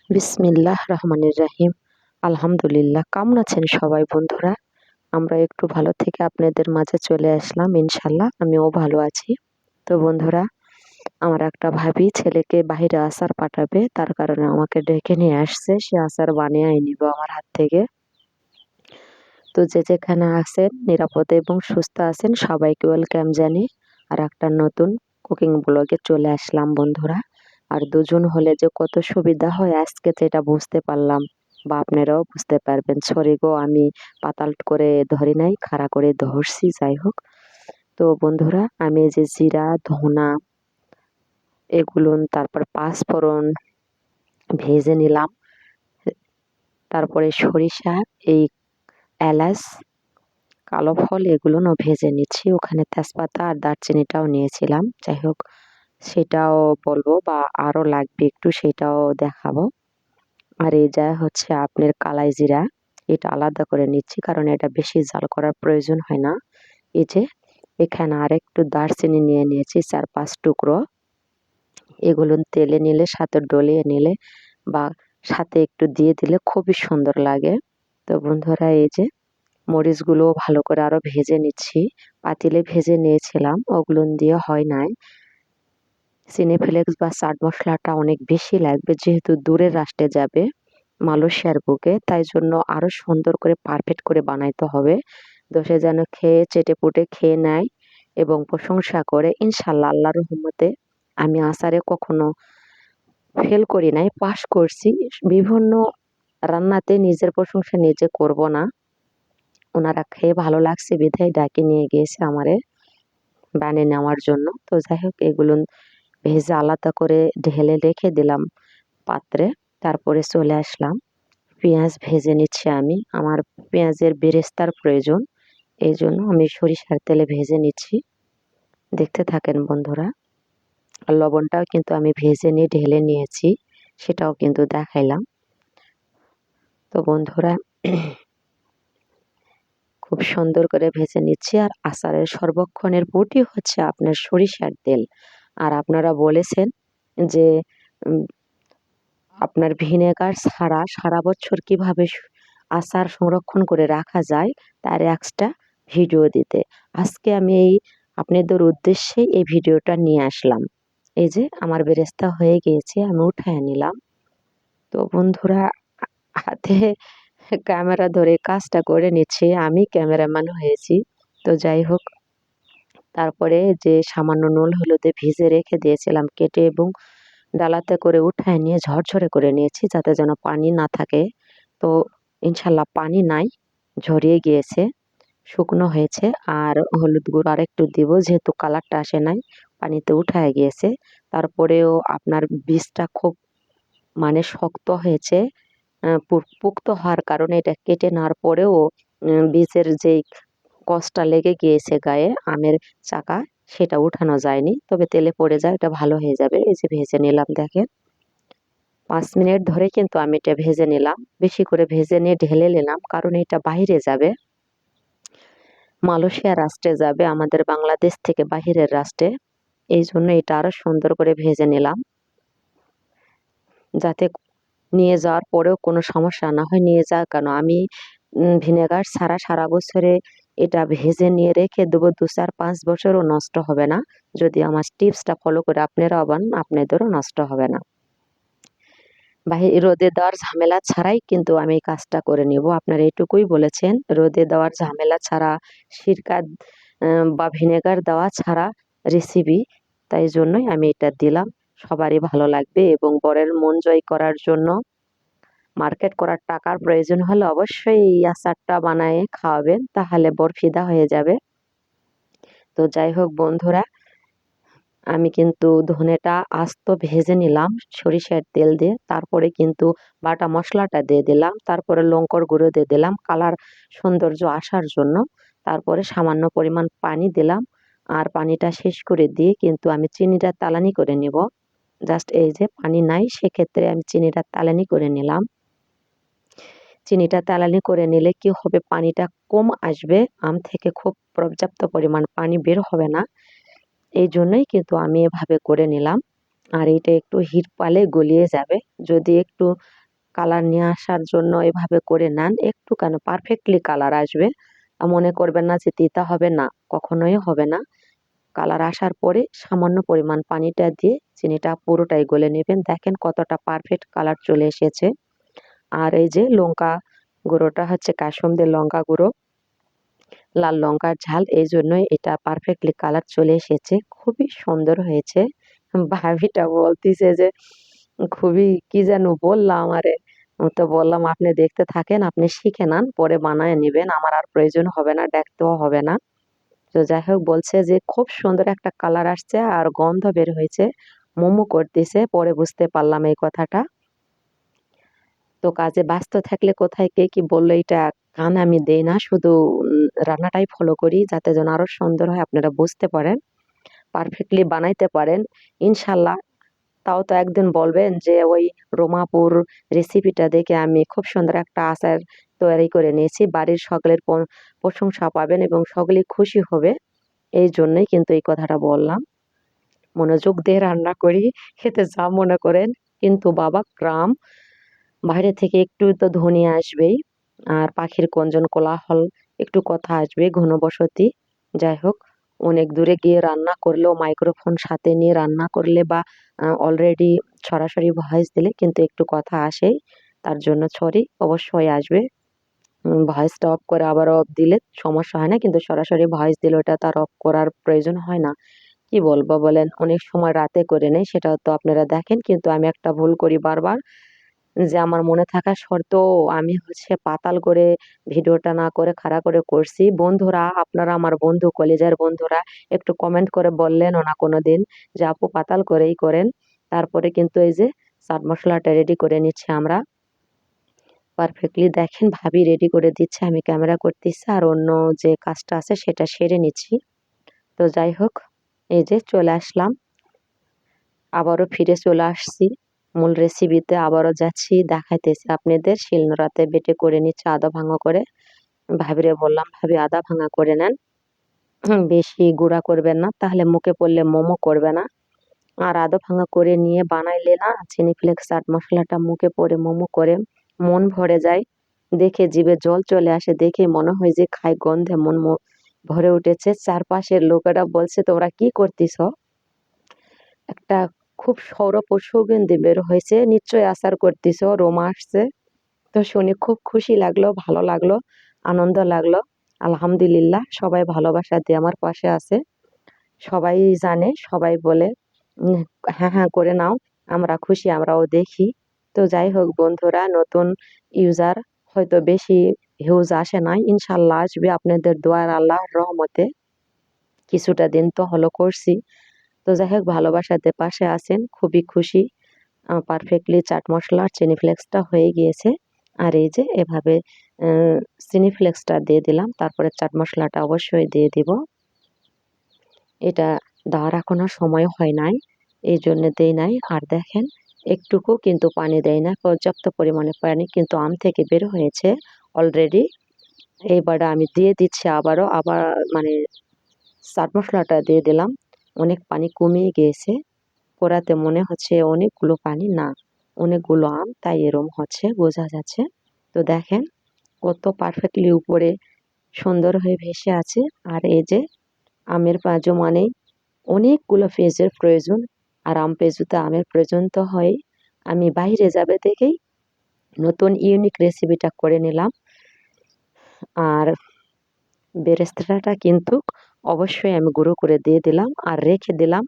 বিসমিল্লাহ রহমানির রাহিম। আলহামদুলিল্লাহ। কেমন আছেন সবাই বন্ধুরা? আমরা একটু ভালো থেকে আপনাদের মাঝে চলে আসলাম ইনশাল্লাহ। আমিও ভালো আছি। তো বন্ধুরা, আমার একটা ভাবি ছেলেকে বাহিরে আচার পাঠাবে, তার কারণে আমাকে ডেকে নিয়ে আসছে। সে আচার বানিয়ে নিব আমার হাত থেকে। তো যে যেখানে আছেন নিরাপদে এবং সুস্থ আছেন সবাইকে ওয়েলকাম জানিয়ে আর একটা নতুন কুকিং ব্লগে চলে আসলাম বন্ধুরা। আর দুজন হলে যে কত সুবিধা হয় আজকে সেটা বুঝতে পারলাম, বা আপনারাও বুঝতে পারবেন। সরি গো, আমি পাতাল করে ধরি নাই, খাড়া করে ধরছি। যাই হোক, তো বন্ধুরা, আমি এই যে জিরা, ধনা এগুলো, তারপর পাঁচফোড়ন ভেজে নিলাম। তারপরে সরিষা, এই এলাচ, কালো ফল এগুলোও ভেজে নিচ্ছি। ওখানে তেজপাতা আর দারচিনিটাও নিয়েছিলাম। যাই হোক, সেটাও বলবো, বা আরও লাগবে একটু সেটাও দেখাবো। আর এই যা হচ্ছে আপনার কালাই জিরা, এটা আলাদা করে নিচ্ছি কারণ এটা বেশি জাল করার প্রয়োজন হয় না। এই যে এখানে আর একটু দারচিনি নিয়ে নিয়েছি 4-5 টুকরো। এগুলো তেলে নিলে, সাথে ডলিয়ে নিলে বা সাথে একটু দিয়ে দিলে খুবই সুন্দর লাগে। তো বন্ধুরা, এই যে মরিচগুলো ভালো করে আরো ভেজে নিচ্ছি। পাতিলে ভেজে নিয়েছিলাম, ওগুলো দিয়ে হয় নাই। চিনি ফ্লেক্স বা চাট মশলাটা অনেক বেশি লাগবে, যেহেতু দূরের রাষ্ট্রে যাবে মালয়েশিয়ার বুকে, তাই জন্য আরো সুন্দর করে পারফেক্ট করে বানাইতে হবে। দোষে যেন খেয়ে চেটেপুটে খেয়ে নেয় এবং প্রশংসা করে। ইনশাল্লাহ আল্লাহর রহমতে আমি আচারে কখনো ফেল করি নাই, পাস করছি। বিভিন্ন রান্নাতে নিজের প্রশংসা নিজে করব না, ওনারা খেয়ে ভালো লাগছে বিধায় ডাকে নিয়ে গিয়েছে আমারে বানিয়ে নেওয়ার জন্য। তো যাই হোক, এগুলো ভেজে আলাদা করে ঢেলে রেখে দিলাম পাত্রে। তারপরে চলে আসলাম, পেঁয়াজ ভেজে নিচ্ছি আমি। আমার পেঁয়াজের বেরেস্তার প্রয়োজন, এই জন্য আমি সরিষার তেলে ভেজে নিচ্ছি। দেখতে থাকেন বন্ধুরা। আর লবণটাও কিন্তু আমি ভেজে নিয়ে ঢেলে নিয়েছি, সেটাও কিন্তু দেখাইলাম। তো বন্ধুরা, খুব সুন্দর করে ভেজে নিচ্ছি। আর আচারের সর্বক্ষণের বটি হচ্ছে আপনার সরিষার তেল। আর আপনারা বলেছেন যে আপনার ভিনেগার ছাড়া সারা বছর কিভাবে আচার সংরক্ষণ করে রাখা যায় তার একটা ভিডিও দিতে। আজকে আমি আপনাদের উদ্দেশ্যে এই ভিডিওটা নিয়ে আসলাম। এই যে আমার বেরেস্তা হয়ে গিয়েছে, আমি উঠায় নিলাম। তো বন্ধুরা, হাতে ক্যামেরা ধরে কাজটা করে নিচ্ছি, আমি ক্যামেরাম্যান হয়েছি। তো যাই হোক, তারপরে যে সামান্য নুন হলুদে ভিজে রেখে দিয়েছিলাম কেটে, এবং ডালাতে করে উঠায় নিয়ে ঝরঝরে করে নিয়েছি যাতে যেন পানি না থাকে। তো ইনশাল্লাহ পানি নাই, ঝরিয়ে গিয়েছে, শুকনো হয়েছে। আর হলুদ গুঁড়ো আর একটু দিব, যেহেতু কালারটা আসে নাই, পানিতে উঠায় গিয়েছে। তারপরেও আপনার বীজটা খুব মানে শক্ত হয়েছে, পুক্ত হওয়ার কারণে এটা কেটে নেওয়ার পরেও বীজের যেই কষটা লেগে গিয়েছে গায়ে আমের চাকা, সেটা উঠানো যায়নি। তবে তেলে পড়ে যায়, এটা ভালো হয়ে যাবে। এই যে ভেজে নিলাম, দেখেন 5 মিনিট ধরে কিন্তু আমি এটা ভেজে নিলাম। বেশি করে ভেজে নিয়ে ঢেলে নিলাম, কারণ এটা বাইরে যাবে, মালয়েশিয়া রাষ্ট্রে যাবে, আমাদের বাংলাদেশ থেকে বাহিরের রাষ্ট্রে। এই জন্য এটা আরো সুন্দর করে ভেজে নিলাম, যাতে নিয়ে যাওয়ার পরেও কোনো সমস্যা না হয়। নিয়ে যাওয়ার কেন, আমি ভিনেগার ছাড়া সারা বছরে এটা ভেজে নিয়ে রেখে দেবো, 2-4-5 বছরও নষ্ট হবে না। যদি আমার টিপসটা ফলো করে আপনারাও বান, আপনাদেরও নষ্ট হবে না। রোদে দেওয়ার ঝামেলা ছাড়াই কিন্তু আমি এই কাজটা করে নিব। আপনারা এটুকুই বলেছেন, রোদে দেওয়ার ঝামেলা ছাড়া, সিরকা বা ভিনেগার দেওয়া ছাড়া রেসিপি, তাই জন্যই আমি এটা দিলাম। সবারই ভালো লাগবে, এবং বরের মন জয় করার জন্য মার্কেট করার টাকার প্রয়োজন হলে অবশ্যই এই আচারটা বানায়ে খাওয়াবেন, তাহলে বর ফিদা হয়ে যাবে। তো যাই হোক বন্ধুরা, আমি কিন্তু ধনেটা আস্ত ভেজে নিলাম সরিষার তেল দিয়ে। তারপরে কিন্তু বাটা মশলাটা দিয়ে দিলাম, তারপরে লঙ্কার গুঁড়ো দিয়ে দিলাম কালার সৌন্দর্য আসার জন্য। তারপরে সামান্য পরিমাণ পানি দিলাম। আর পানিটা শেষ করে দিয়ে কিন্তু আমি চিনিটা তালানি করে নিব। জাস্ট এই যে পানি নাই, সেক্ষেত্রে আমি চিনিটা তালানি করে নিলাম। চিনিটা তালানি করে নিলে কি হবে, পানিটা কম আসবে, আম থেকে খুব পর্যাপ্ত পরিমাণ পানি বের হবে না। এই জন্যই কিন্তু আমি এভাবে করে নিলাম। আর এটা একটু হিট পালে গলিয়ে যাবে। যদি একটু কালার নিয়ে আসার জন্য এভাবে করে নেন, একটু কেন পারফেক্টলি কালার আসবে। মনে করবেন না যে তিতা হবে, না কখনোই হবে না। কালার আসার পরে সামান্য পরিমাণ পানিটা দিয়ে চিনিটা পুরোটাই গলে নেবেন। দেখেন কতটা পারফেক্ট কালার চলে এসেছে। আর এই যে লঙ্কা গুঁড়োটা হচ্ছে কাসুন্দি লঙ্কা গুঁড়ো, লাল লঙ্কার ঝাল, এই জন্যই এটা পারফেক্টলি কালার চলে এসেছে, খুবই সুন্দর হয়েছে। ভাবিটা বলতিছে যে খুবই কি যেন বললাম আমারে, তো বললাম আপনি দেখতে থাকেন, আপনি শিখে নেন, পরে বানায় নেবেন, আমার আর প্রয়োজন হবে না, দেখতেও হবে না। তো যাই হোক, বলছে যে খুব সুন্দর একটা কালার আসছে আর গন্ধ বের হয়েছে, মোমো করতেছে। পরে বুঝতে পারলাম এই কথাটা। তো কাজে ব্যস্ত থাকলে কোথায় কে কি বললো এটা কান আমি দেই না, শুধু রান্নাটাই ফলো করি যাতে যেন আরো সুন্দর হয়, আপনারা বুঝতে পারেন, পারফেক্টলি বানাইতে পারেন ইনশাল্লাহ। তাও তো একদিন বলবেন যে ওই রোমাপুর রেসিপিটা দেখে আমি খুব সুন্দর একটা আচার তৈরি করে নিয়েছি, বাড়ির সকলের প্রশংসা পাবেন এবং সকলেই খুশি হবে। এই জন্যই কিন্তু এই কথাটা বললাম। মনোযোগ দিয়ে রান্না করি, খেতে যা মনে করেন। কিন্তু বাবা গ্রাম, বাইরে থেকে একটু তো ধ্বনি আসবেই, আর পাখির গঞ্জন কোলাহল, একটু কথা আসবে, ঘনবসতি। যাই হোক, অনেক দূরে গিয়ে রান্না করলেও মাইক্রোফোন সাথে নিয়ে রান্না করলে বা অলরেডি সরাসরি ভয়েস দিলে কিন্তু একটু কথা আসেই। তার জন্য সরি, অবশ্যই আসবে। ভয়েসটা অফ করে আবার অফ দিলে সমস্যা হয় না, কিন্তু সরাসরি ভয়েস দিলে ওটা তার অফ করার প্রয়োজন হয় না। কি বলবো বলেন, অনেক সময় রাতে করে নেই, সেটাও তো আপনারা দেখেন, কিন্তু আমি একটা ভুল করি বারবার, যে আমার মনে থাকা সত্ত্বেও আমি হচ্ছে পাতাল করে ভিডিওটা না করে খাড়া করে করছি। বন্ধুরা, আপনারা আমার বন্ধু, কলেজের বন্ধুরা, একটু কমেন্ট করে বললেনও না কোনোদিন যে আপু পাতাল করেই করেন। তারপরে কিন্তু এই যে চাট মশলাটা রেডি করে নিচ্ছি আমরা পারফেক্টলি। দেখেন ভাবি রেডি করে দিচ্ছে, আমি ক্যামেরা করতেছি আর অন্য যে কাজটা আছে সেটা সেরে নিচ্ছি। তো যাই হোক, এই যে চলে আসলাম, আবারও ফিরে চলে আসছি মূল রেসিপিতে, আবারও যাচ্ছি দেখাইতেছি আপনাদের। শিলনোড়াতে বেটে করে নিচ্ছে আদা ভাঙা করে। ভাবিরে বললাম ভাবি আদা ভাঙা করে নেন, বেশি গুঁড়া করবেন না, তাহলে মুখে পড়লে মোমো করবে না। আর আদা ভাঙা করে নিয়ে বানাইলে না চিনি ফ্লেক্স চাট মশলাটা মুখে পড়ে মোমো করে মন ভরে যায়। দেখে জিভে জল চলে আসে, দেখে মনে হয় যে খাই, গন্ধে মন ভরে উঠেছে। চারপাশের লোকেরা বলছে তোমরা কি করতেছ, একটা খুব সৌরভ সুগন্ধি বের হয়েছে, নিশ্চয়ই আচার করতেছ, রোমা আসছে। তো শুনে খুব খুশি লাগলো, ভালো লাগলো, আনন্দ লাগলো। আলহামদুলিল্লাহ, সবাই ভালোবাসা দিয়ে আমার পাশে আছে, সবাই জানে, সবাই বলে উম, হ্যাঁ হ্যাঁ করে নাও, আমরা খুশি, আমরাও দেখি। তো যাই হোক বন্ধুরা, নতুন ইউজার, হয়তো বেশি হিউজ আসে নাই, ইনশাল্লাহ আসবে আপনাদের দোয়ার আল্লাহর রহমতে। কিছুটা দিন তো হলো করছি। তো যাই হোক, ভালোবাসাতে পাশে আছেন, খুবই খুশি। পারফেক্টলি চাট মশলার চিনি ফ্লেক্সটা হয়ে গিয়েছে। আর এই যে এভাবে চিনি ফ্লেক্সটা দিয়ে দিলাম, তারপরে চাট মশলাটা অবশ্যই দিয়ে দিব। এটা দেওয়ার এখনো সময় হয় নাই, এই জন্য দেই নাই। আর দেখেন একটুকু কিন্তু পানি দেয় না, পর্যাপ্ত পরিমাণে পানি কিন্তু আম থেকে বের হয়েছে অলরেডি। এইবারে আমি দিয়ে দিচ্ছি আবারও, আবার মানে চাট মশলাটা দিয়ে দিলাম। অনেক পানি কমিয়ে গিয়েছে, পোড়াতে মনে হচ্ছে অনেকগুলো পানি, না অনেকগুলো আম, তাই এরম হচ্ছে, বোঝা যাচ্ছে। তো দেখেন কত পারফেক্টলি উপরে সুন্দর হয়ে ভেসে আছে। আর এই যে আমের পাঁজু মানে অনেকগুলো পেঁয়াজের প্রয়োজন, আর আম পেঁজুতে আমের প্রয়োজন তো হয়। আমি বাইরে যাবে দেখেই নতুন ইউনিক রেসিপিটা করে নিলাম। আর বেরেস্তাটা কিন্তু অবশ্যই আমি গুঁড়ো করে দিয়ে দিলাম আর রেখে দিলাম।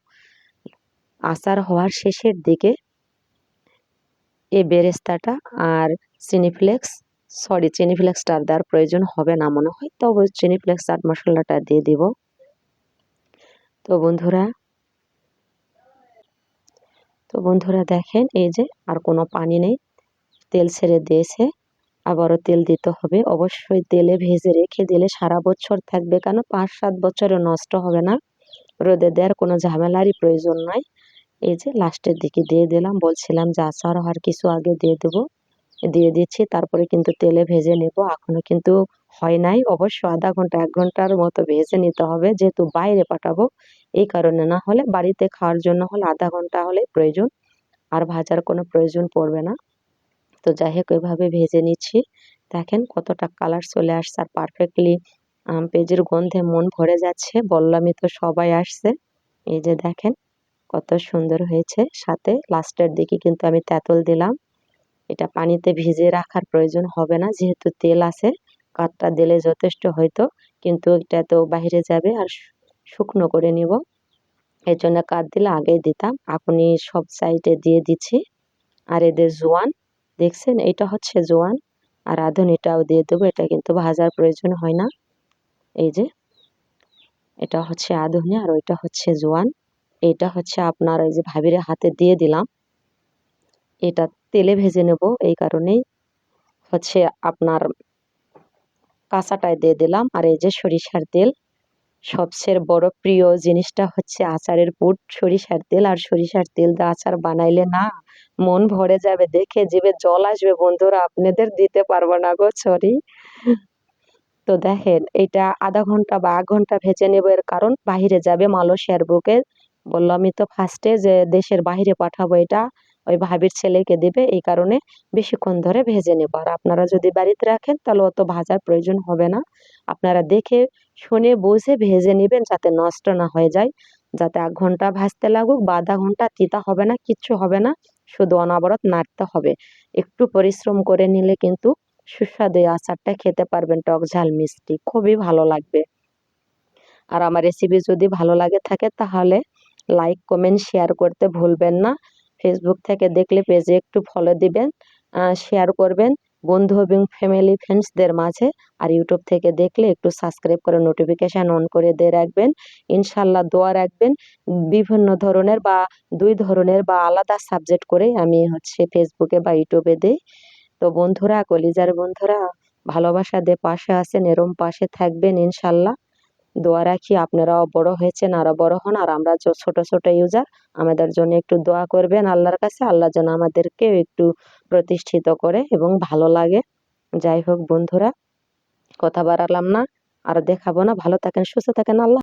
আচার হওয়ার শেষের দিকে এই বেরেস্তাটা আর চিনিফ্লেক্স, সরি চিনিফ্লেক্সটা আর দেওয়ার প্রয়োজন হবে না মনে হয়, তবে চিনিফ্লেক্স চাট মশলাটা দিয়ে দিব। তো বন্ধুরা, দেখেন এই যে আর কোনো পানি নেই, তেল ছেড়ে দিয়েছে। আবারও তেল দিতে হবে, অবশ্যই তেলে ভেজে রেখে দিলে সারা বছর থাকবে, কেন 5-7 বছরও নষ্ট হবে না। রোদে দেওয়ার কোনো ঝামেলারই প্রয়োজন নাই। এই যে লাস্টের দিকে দিয়ে দিলাম, বলছিলাম যে আচার হওয়ার কিছু আগে দিয়ে দেবো, দিয়ে দিচ্ছি। তারপরে কিন্তু তেলে ভেজে নেব, এখনো কিন্তু হয় নাই, অবশ্য আধা ঘন্টা 1 ঘন্টার মতো ভেজে নিতে হবে, যেহেতু বাইরে পাঠাবো এই কারণে। না হলে বাড়িতে খাওয়ার জন্য হলে আধা ঘন্টা হলে প্রয়োজন, আর ভাজার কোনো প্রয়োজন পড়বে না। তো যাই হোক এভাবে ভেজে নিচ্ছি। দেখেন কতটা কালার চলে আসছে আর পারফেক্টলি পেঁয়াজের গন্ধে মন ভরে যাচ্ছে। বললামই তো সবাই আসছে। এই যে দেখেন কত সুন্দর হয়েছে। সাথে লাস্টের দিকে কিন্তু আমি তেঁতুল দিলাম। এটা পানিতে ভিজিয়ে রাখার প্রয়োজন হবে না, যেহেতু তেল আছে। কাঠটা দিলে যথেষ্ট হয়তো, কিন্তু এটা তো বাইরে যাবে আর শুকনো করে নিব। এর জন্য কাঠ দিলে আগেই দিতাম, এখনই সব সাইডে দিয়ে দিচ্ছি। আর এদের জোয়ান দেখছেন, এটা হচ্ছে জোয়ান, আর রাঁধুনিটাও দিয়ে দেবো। এটা কিন্তু ভাজার প্রয়োজন হয় না। এই যে এটা হচ্ছে রাঁধুনি আর ওইটা হচ্ছে জোয়ান। এটা হচ্ছে আপনার ওই যে ভাবির হাতে দিয়ে দিলাম। এটা তেলে ভেজে নেব, এই কারণেই হচ্ছে আপনার কাঁচাটায় দিয়ে দিলাম। আর এই যে সরিষার তেল, সবচেয়ে বড় প্রিয় জিনিসটা হচ্ছে আচারের পুর সরিষার তেল। আর সরিষার তেল দিয়ে আচার বানাইলে না মন ভরে যাবে, দেখে জিভে জল আসবে বন্ধুরা, আপনাদের দিতে পারবো না গো, সরি। তো দেখেন এটা আধা ঘন্টা বা 1 ঘন্টা ভেজে নেব, এর কারণ বাহিরে যাবে মালয়েশিয়ার বুকে। বললামই তো ফার্স্টে যে দেশের বাহিরে পাঠাবো, এটা ওই ভাবির ছেলেকে দিবে, এই কারণে বেশিক্ষণ ধরে ভেজে নেব। আর আপনারা যদি বাড়িতে রাখেন তাহলে অত ভাজার প্রয়োজন হবে না। আপনারা দেখে শুনে বুঝে ভেজে নেবেন, যাতে নষ্ট না হয়ে যায়। যাতে 1 ঘন্টা ভাজতে লাগুক বা আধা ঘন্টা, তিতা হবে না, কিচ্ছু হবে না, শুধু অনবরত নাড়তে হবে। একটু পরিশ্রম করে নিলে কিন্তু সুস্বাদু এই আচারটা খেতে পারবেন, টক ঝাল মিষ্টি খুবই ভালো লাগবে। আর আমার রেসিপি যদি ভালো লাগে থাকে তাহলে লাইক কমেন্ট শেয়ার করতে ভুলবেন না। ফেসবুক থেকে দেখলে পেজে একটু ফলো দিবেন, শেয়ার করবেন বন্ধু এবং ফ্যামিলি ফ্রেন্ডসদের মাঝে। আর ইউটিউব থেকে দেখলে একটু সাবস্ক্রাইব করে নোটিফিকেশান অন করে দিয়ে রাখবেন। ইনশাল্লাহ দোয়া রাখবেন। বিভিন্ন ধরনের বা 2 ধরনের বা আলাদা সাবজেক্ট করে আমি হচ্ছে ফেসবুকে বা ইউটিউবে দেই। তো বন্ধুরা, কলিজার বন্ধুরা, ভালোবাসা দিয়ে পাশে আছেন, এরম পাশে থাকবেন ইনশাল্লাহ। দোয়া রাখি আপনারাও বড় হয়েছেন, আরো বড় হন। আর আমরা ছোট ছোট ইউজার, আমাদের জন্য একটু দোয়া করবেন আল্লাহর কাছে, আল্লাহ যেন আমাদেরকে একটু প্রতিষ্ঠিত করে এবং ভালো লাগে। যাই হোক বন্ধুরা, কথা বাড়ালাম না, আর দেখাবো না। ভালো থাকেন, সুস্থ থাকেন, আল্লাহ।